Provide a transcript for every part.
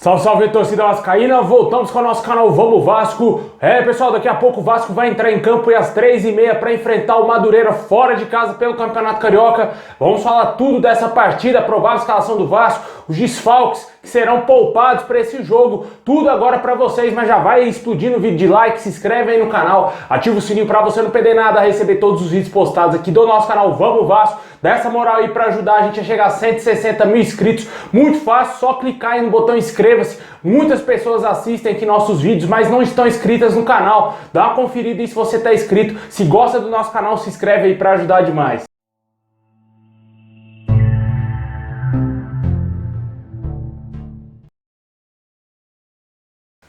Salve, salve, torcida vascaína, voltamos com o nosso canal Vamos Vasco. Pessoal, daqui a pouco o Vasco vai entrar em campo às 3h30 para enfrentar o Madureira fora de casa pelo Campeonato Carioca. Vamos falar tudo dessa partida, a provável escalação do Vasco, os desfalques que serão poupados para esse jogo, tudo agora para vocês, mas já vai explodindo o vídeo de like, se inscreve aí no canal, ativa o sininho para você não perder nada, receber todos os vídeos postados aqui do nosso canal Vamos Vasco. Dá essa moral aí para ajudar a gente a chegar a 160 mil inscritos, muito fácil, só clicar aí no botão inscreva-se. Muitas pessoas assistem aqui nossos vídeos, mas não estão inscritas no canal. Dá uma conferida aí se você está inscrito, se gosta do nosso canal, se inscreve aí para ajudar demais.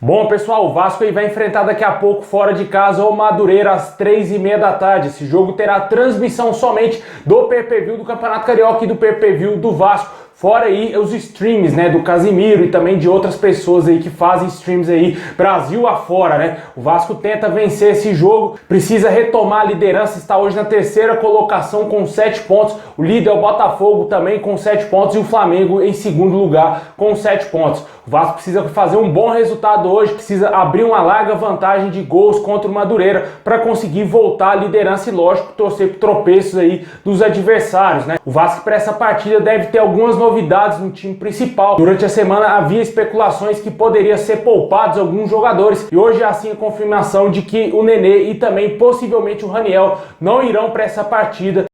Bom, pessoal, o Vasco aí vai enfrentar daqui a pouco fora de casa o Madureira às 3h30 da tarde. Esse jogo terá transmissão somente do pay-per-view do Campeonato Carioca e do pay-per-view do Vasco. Fora aí os streams, né, do Casimiro e também de outras pessoas aí que fazem streams aí Brasil afora, né? O Vasco tenta vencer esse jogo, precisa retomar a liderança, está hoje na terceira colocação com 7 pontos. O líder é o Botafogo também com 7 pontos e o Flamengo em segundo lugar com 7 pontos. O Vasco precisa fazer um bom resultado hoje, precisa abrir uma larga vantagem de gols contra o Madureira para conseguir voltar à liderança e, lógico, torcer por tropeços aí dos adversários, né? O Vasco para essa partida deve ter algumas novidades no time principal. Durante a semana havia especulações que poderia ser poupados alguns jogadores e hoje é assim a confirmação de que o Nenê e também possivelmente o Raniel não irão para essa partida.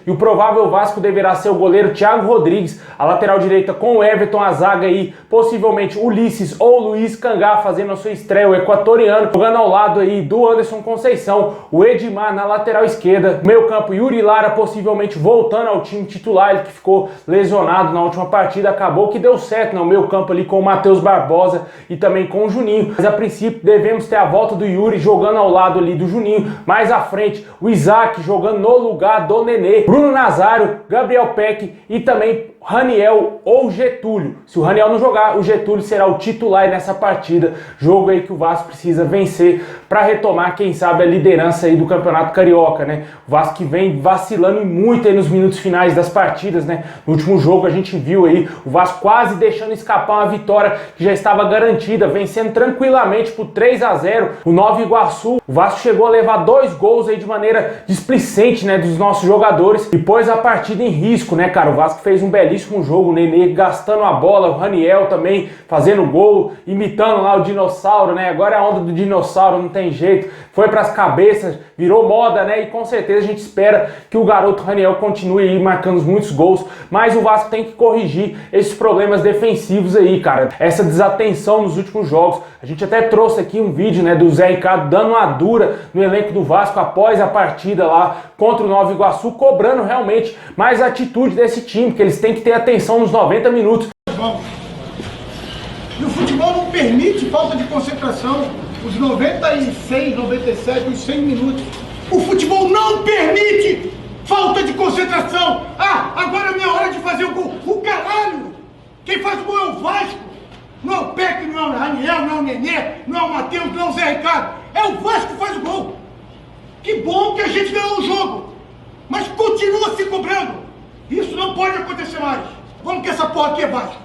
E o provável Vasco deverá ser o goleiro Thiago Rodrigues, a lateral direita com o Everton, a zaga aí, possivelmente Ulisses ou Luiz Cangá fazendo a sua estreia, o equatoriano, jogando ao lado aí do Anderson Conceição, o Edmar na lateral esquerda, meio campo Yuri Lara possivelmente voltando ao time titular, ele que ficou lesionado na última partida, acabou que deu certo no meio campo ali com o Matheus Barbosa e também com o Juninho, mas a princípio devemos ter a volta do Yuri jogando ao lado ali do Juninho, mais à frente o Isaac jogando no lugar do Nenê, Bruno Nazário, Gabriel Peck e também Raniel ou Getúlio. Se o Raniel não jogar, o Getúlio será o titular nessa partida. Jogo aí que o Vasco precisa vencer para retomar, quem sabe, a liderança aí do Campeonato Carioca, né? O Vasco que vem vacilando muito aí nos minutos finais das partidas, né? No último jogo a gente viu aí o Vasco quase deixando escapar uma vitória que já estava garantida, vencendo tranquilamente por 3-0 o Nova Iguaçu. O Vasco chegou a levar 2 gols aí de maneira displicente, né, dos nossos jogadores e pôs a partida em risco, né, cara? O Vasco fez um belíssimo jogo, o Nenê gastando a bola, o Raniel também fazendo gol, imitando lá o dinossauro, né? Agora é a onda do dinossauro, não tem jeito, foi pras cabeças, virou moda, né? E com certeza a gente espera que o garoto Raniel continue aí marcando muitos gols, mas o Vasco tem que corrigir esses problemas defensivos aí, cara. Essa desatenção nos últimos jogos, a gente até trouxe aqui um vídeo, né, do Zé Ricardo dando uma dura no elenco do Vasco após a partida lá contra o Nova Iguaçu, cobrando realmente mais atitude desse time, que eles têm que ter atenção nos 90 minutos. E o futebol não permite falta de concentração, os 96, 97, os 100 minutos. O futebol não permite falta de concentração. Ah, agora é minha hora de fazer o gol. O caralho! Quem faz o gol é o Vasco. Não é o Peck, não é o Raniel, não é o Nenê, não é o Matheus, não é o Zé Ricardo. É o Vasco que faz o gol. Que bom que a gente ganhou o jogo, mas continua se cobrando. Isso não pode acontecer mais. Vamos que essa porra aqui é Vasco.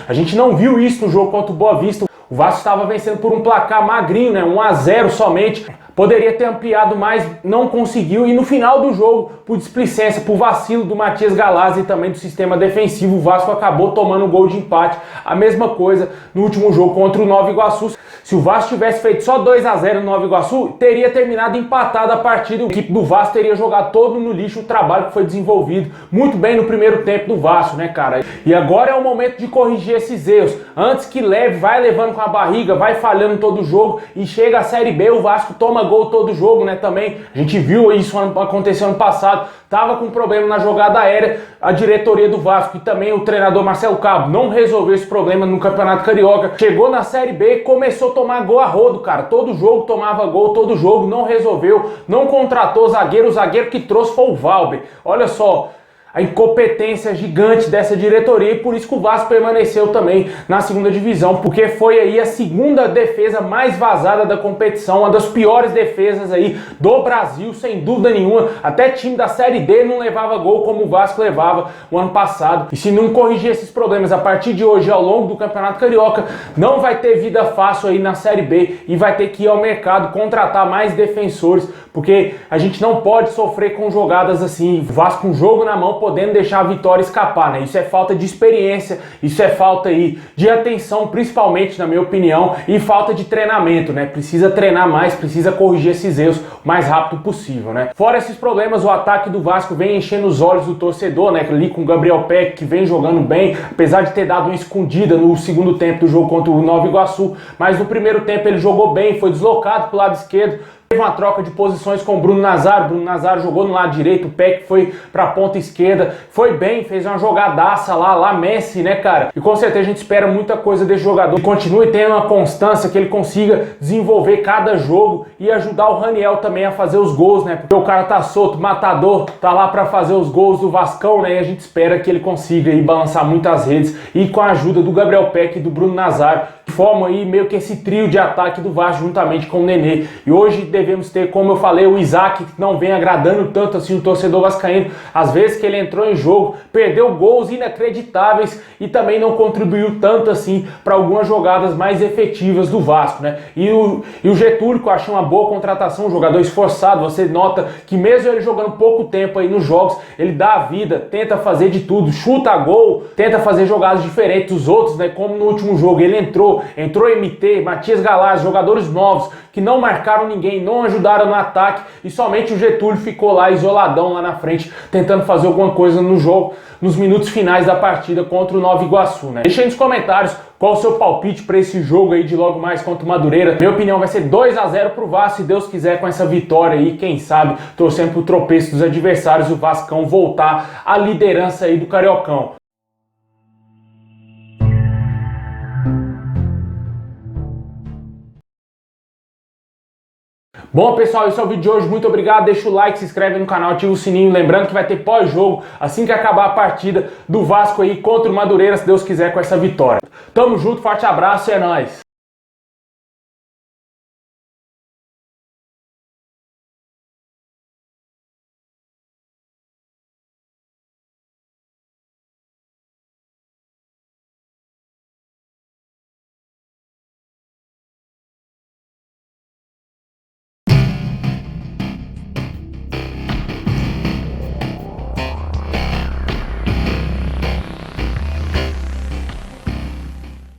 A gente não viu isso no jogo contra o Boa Vista. O Vasco estava vencendo por um placar magrinho, né? 1-0 somente. Poderia ter ampliado mais, não conseguiu. E no final do jogo, por displicência, por vacilo do Matias Galazzi e também do sistema defensivo, o Vasco acabou tomando um gol de empate. A mesma coisa no último jogo contra o Nova Iguaçu. Se o Vasco tivesse feito só 2-0 no Nova Iguaçu, teria terminado empatado a partida. A equipe do Vasco teria jogado todo no lixo o trabalho que foi desenvolvido muito bem no primeiro tempo do Vasco, né, cara? E agora é o momento de corrigir esses erros. Antes que leve, vai levando com a barriga, vai falhando todo o jogo e chega a Série B, o Vasco toma gol todo jogo, né, também. A gente viu isso acontecer ano passado. Tava com problema na jogada aérea, a diretoria do Vasco e também o treinador Marcelo Cabo não resolveu esse problema no Campeonato Carioca. Chegou na Série B e começou a tomar gol a rodo, cara. Todo jogo tomava gol, todo jogo não resolveu, não contratou zagueiro. O zagueiro que trouxe foi o Valber. Olha só, a incompetência gigante dessa diretoria e por isso que o Vasco permaneceu também na segunda divisão, porque foi aí a segunda defesa mais vazada da competição, uma das piores defesas aí do Brasil, sem dúvida nenhuma. Até time da Série D não levava gol como o Vasco levava o ano passado. E se não corrigir esses problemas a partir de hoje ao longo do Campeonato Carioca, não vai ter vida fácil aí na Série B e vai ter que ir ao mercado contratar mais defensores, porque a gente não pode sofrer com jogadas assim, o Vasco com um jogo na mão podendo deixar a vitória escapar, né? Isso é falta de experiência, isso é falta aí de atenção, principalmente na minha opinião, e falta de treinamento, né? Precisa treinar mais, precisa corrigir esses erros o mais rápido possível, né? Fora esses problemas, o ataque do Vasco vem enchendo os olhos do torcedor, né? Ali com o Gabriel Peck, que vem jogando bem, apesar de ter dado uma escondida no segundo tempo do jogo contra o Nova Iguaçu, mas no primeiro tempo ele jogou bem, foi deslocado pro lado esquerdo. Teve uma troca de posições com o Bruno Nazário jogou no lado direito, o Peck foi pra ponta esquerda, foi bem, fez uma jogadaça lá Messi, né, cara? E com certeza a gente espera muita coisa desse jogador, que continue tendo uma constância, que ele consiga desenvolver cada jogo e ajudar o Raniel também a fazer os gols, né? Porque o cara tá solto, matador, tá lá pra fazer os gols do Vascão, né? E a gente espera que ele consiga aí balançar muitas redes e com a ajuda do Gabriel Peck e do Bruno Nazário, que formam aí meio que esse trio de ataque do Vasco juntamente com o Nenê. E hoje devemos ter, como eu falei, o Isaac, que não vem agradando tanto assim o torcedor vascaíno. Às vezes que ele entrou em jogo, perdeu gols inacreditáveis e também não contribuiu tanto assim para algumas jogadas mais efetivas do Vasco, né? E o Getúlio, que eu achei uma boa contratação, um jogador esforçado. Você nota que mesmo ele jogando pouco tempo aí nos jogos, ele dá a vida, tenta fazer de tudo, chuta a gol, tenta fazer jogadas diferentes dos outros, né? Como no último jogo ele entrou MT, Matias Galaz, jogadores novos que não marcaram ninguém, não ajudaram no ataque e somente o Getúlio ficou lá isoladão lá na frente, tentando fazer alguma coisa no jogo, nos minutos finais da partida contra o Nova Iguaçu, né? Deixa aí nos comentários qual o seu palpite para esse jogo aí de logo mais contra o Madureira. Minha opinião vai ser 2-0 pro Vasco, se Deus quiser, com essa vitória aí, quem sabe, torcendo pro tropeço dos adversários, o Vascão voltar à liderança aí do Cariocão. Bom, pessoal, esse é o vídeo de hoje. Muito obrigado. Deixa o like, se inscreve no canal, ativa o sininho. Lembrando que vai ter pós-jogo assim que acabar a partida do Vasco aí contra o Madureira, se Deus quiser, com essa vitória. Tamo junto, forte abraço e é nóis!